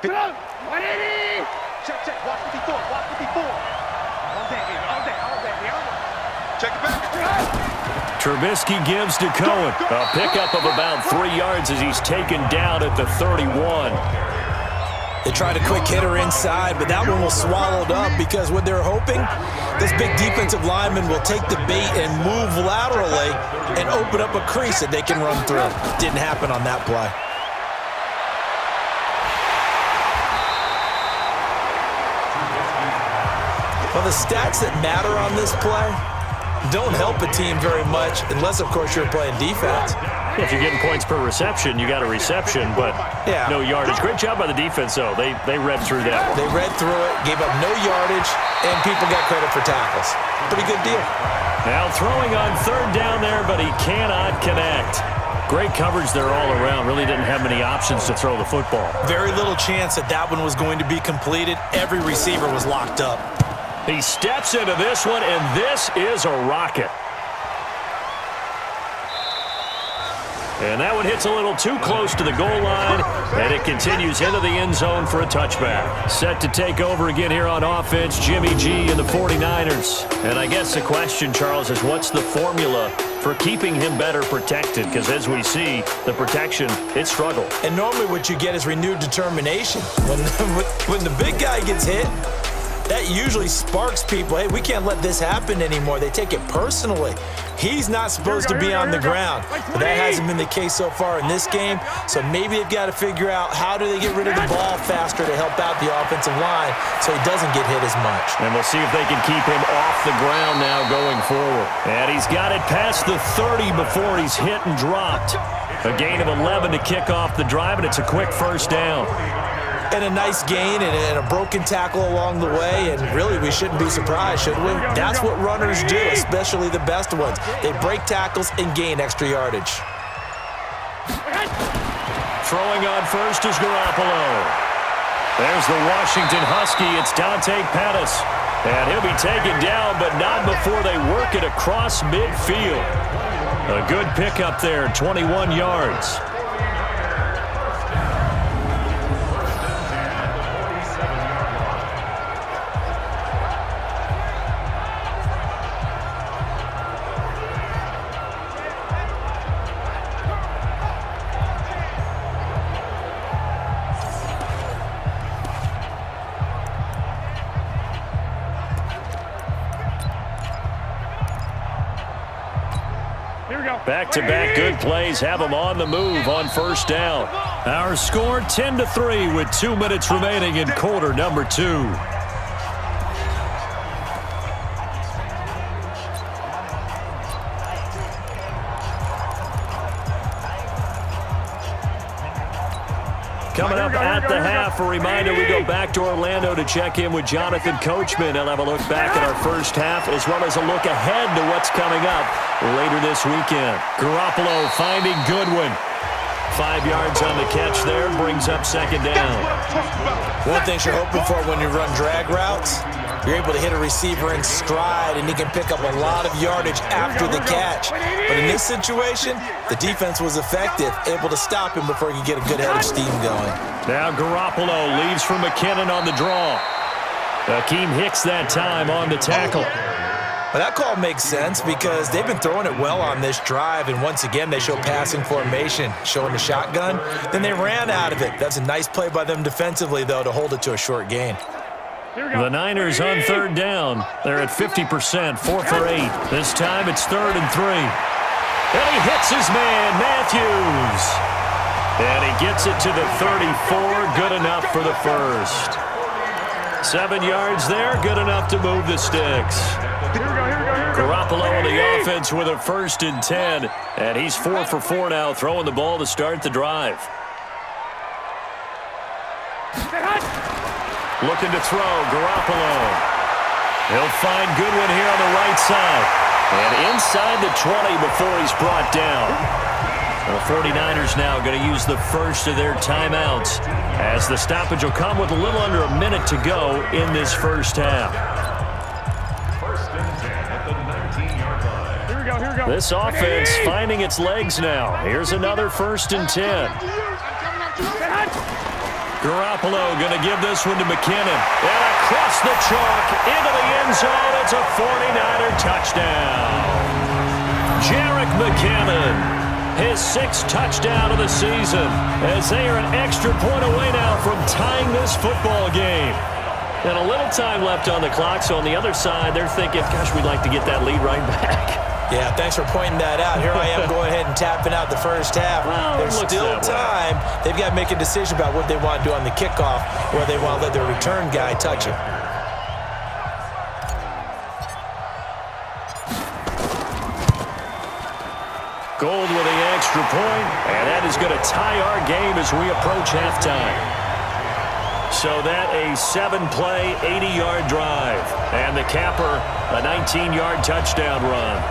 Check, check. Watch what he thought. Watch what he thought. Check it back. Trubisky gives to Cohen. A pickup of about 3 yards as he's taken down at the 31. They tried a quick hitter inside, but that one was swallowed up because what they're hoping, this big defensive lineman will take the bait and move laterally and open up a crease that they can run through. Didn't happen on that play. Well, the stats that matter on this play don't help a team very much unless, of course, you're playing defense. If you're getting points per reception, you got a reception, but no yardage. Great job by the defense, though. They read through that. They read through it, gave up no yardage, and people got credit for tackles. Pretty good deal. Now throwing on third down there, but he cannot connect. Great coverage there all around. Really didn't have many options to throw the football. Very little chance that that one was going to be completed. Every receiver was locked up. He steps into this one, and this is a rocket. And that one hits a little too close to the goal line, and it continues into the end zone for a touchback. Set to take over again here on offense, Jimmy G and the 49ers. And I guess the question, Charles, is what's the formula for keeping him better protected? Because as we see, the protection, it struggled. And normally what you get is renewed determination. When the big guy gets hit, that usually sparks people. Hey, we can't let this happen anymore. They take it personally. He's not supposed to be on the ground. But that hasn't been the case so far in this game. So maybe they've got to figure out how do they get rid of the ball faster to help out the offensive line so he doesn't get hit as much. And we'll see if they can keep him off the ground now going forward. And he's got it past the 30 before he's hit and dropped. A gain of 11 to kick off the drive, and it's a quick first down. And a nice gain and a broken tackle along the way, and really we shouldn't be surprised, should we? That's what runners do, especially the best ones. They break tackles and gain extra yardage. Throwing on first is Garoppolo. There's the Washington Husky. It's Dante Pettis. And he'll be taken down, but not before they work it across midfield. A good pickup there, 21 yards. Back-to-back good plays have them on the move on first down. Our score 10-3 with 2 minutes remaining in quarter number 2. Coming up at the half, a reminder, we go back to Orlando to check in with Jonathan Coachman. He'll have a look back at our first half as well as a look ahead to what's coming up later this weekend. Garoppolo finding Goodwin. 5 yards on the catch there, brings up second down. One thing you're hoping for when you run drag routes, you're able to hit a receiver in stride, and he can pick up a lot of yardage after the catch. But in this situation, the defense was effective, able to stop him before he could get a good head of steam going. Now Garoppolo leaves for McKinnon on the draw. Akeem Hicks that time on the tackle. Well, that call makes sense because they've been throwing it well on this drive, and once again they show passing formation, showing the shotgun. Then they ran out of it. That's a nice play by them defensively, though, to hold it to a short gain. The Niners on third down. They're at 50%, 4 for 8. This time it's 3rd and 3. And he hits his man, Matthews. And he gets it to the 34, good enough for the first. 7 yards there, good enough to move the sticks. Garoppolo on the offense with a 1st and 10. And he's 4 for 4 now, throwing the ball to start the drive. Looking to throw, Garoppolo. He'll find Goodwin here on the right side. And inside the 20 before he's brought down. The 49ers now going to use the first of their timeouts as the stoppage will come with a little under a minute to go in this first half. 1st and 10 at the 19-yard line. Here we go. This offense finding its legs now. Here's another 1st and 10. Garoppolo going to give this one to McKinnon. And across the chalk, into the end zone. It's a 49er touchdown. Jarek McKinnon, his 6th touchdown of the season, as they are an extra point away now from tying this football game. And a little time left on the clock, so on the other side, they're thinking, gosh, we'd like to get that lead right back. Yeah, thanks for pointing that out. Here I am going ahead and tapping out the first half. Well, there's still time. They've got to make a decision about what they want to do on the kickoff, or they want to let their return guy touch it. Gold with the extra point, and that is going to tie our game as we approach halftime. So that a 7-play, 80-yard drive, and the capper, a 19-yard touchdown run.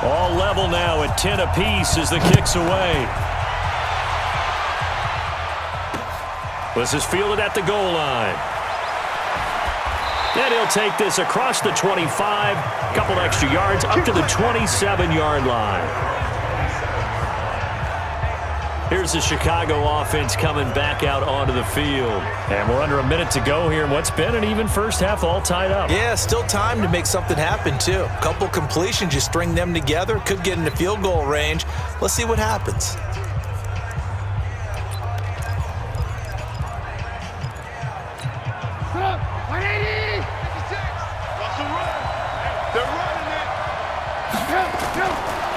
All level now at 10 apiece as the kick's away. This is fielded at the goal line. And he'll take this across the 25, a couple extra yards, up to the 27-yard line. Here's the Chicago offense coming back out onto the field. And we're under a minute to go here in what's been an even first half, all tied up. Yeah, still time to make something happen, too. A couple completions, you string them together, could get into field goal range. Let's see what happens.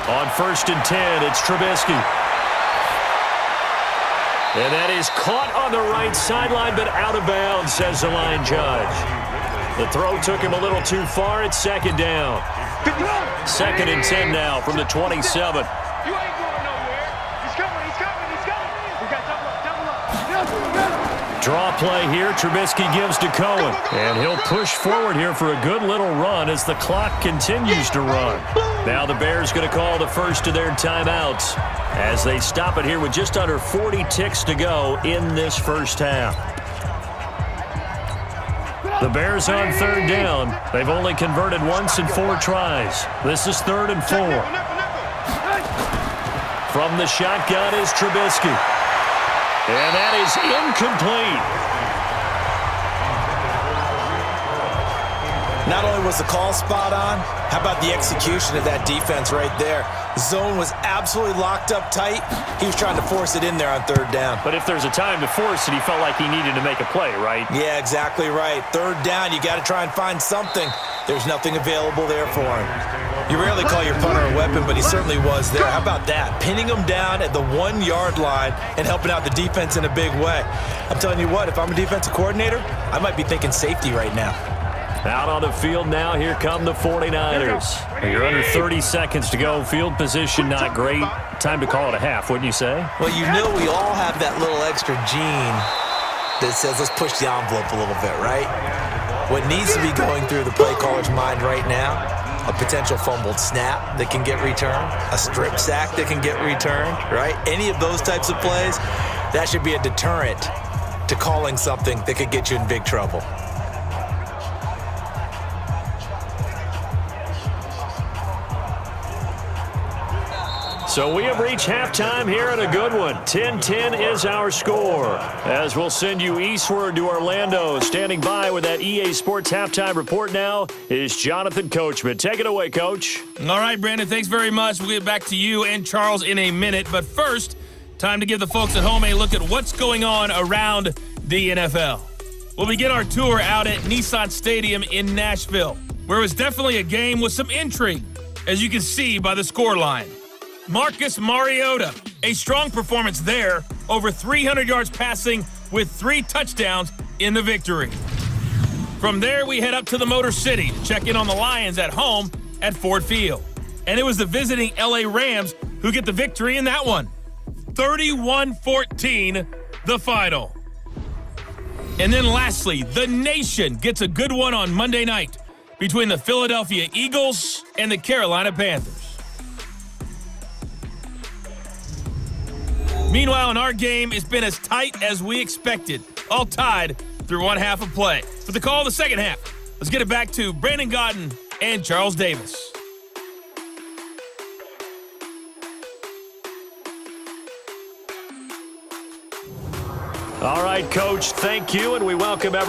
On 1st and 10, it's Trubisky. And that is caught on the right sideline, but out of bounds, says the line judge. The throw took him a little too far. It's 2nd down. 2nd and 10 now from the 27. You ain't going nowhere. He's coming. We got double up. Draw play here. Trubisky gives to Cohen. And he'll push forward here for a good little run as the clock continues to run. Now the Bears going to call the first of their timeouts as they stop it here with just under 40 ticks to go in this first half. The Bears on 3rd down. They've only converted once in 4 tries. This is 3rd and 4. From the shotgun is Trubisky. And that is incomplete. Not only was the call spot on, how about the execution of that defense right there? Zone was absolutely locked up tight. He was trying to force it in there on 3rd down. But if there's a time to force it, he felt like he needed to make a play, right? Yeah, exactly right. 3rd down, you got to try and find something. There's nothing available there for him. You rarely call your punter a weapon, but he certainly was there. How about that? Pinning him down at the 1-yard line and helping out the defense in a big way. I'm telling you what, if I'm a defensive coordinator, I might be thinking safety right now. Out on the field now, here come the 49ers. You're under 30 seconds to go. Field position not great. Time to call it a half, wouldn't you say? Well, you know we all have that little extra gene that says let's push the envelope a little bit, right? What needs to be going through the play caller's mind right now, a potential fumbled snap that can get returned, a strip sack that can get returned, right? Any of those types of plays, that should be a deterrent to calling something that could get you in big trouble. So we have reached halftime here in a good one. 10-10 is our score. As we'll send you eastward to Orlando. Standing by with that EA Sports halftime report now is Jonathan Coachman. Take it away, Coach. All right, Brandon, thanks very much. We'll get back to you and Charles in a minute. But first, time to give the folks at home a look at what's going on around the NFL. We'll begin our tour out at Nissan Stadium in Nashville, where it was definitely a game with some intrigue, as you can see by the scoreline. Marcus Mariota, a strong performance there, over 300 yards passing with 3 touchdowns in the victory. From there, we head up to the Motor City to check in on the Lions at home at Ford Field. And it was the visiting LA Rams who get the victory in that one. 31-14, the final. And then lastly, the nation gets a good one on Monday night between the Philadelphia Eagles and the Carolina Panthers. Meanwhile, in our game, it's been as tight as we expected, all tied through one half of play. For the call of the second half, let's get it back to Brandon Gaudin and Charles Davis. All right, Coach, thank you, and we welcome everyone.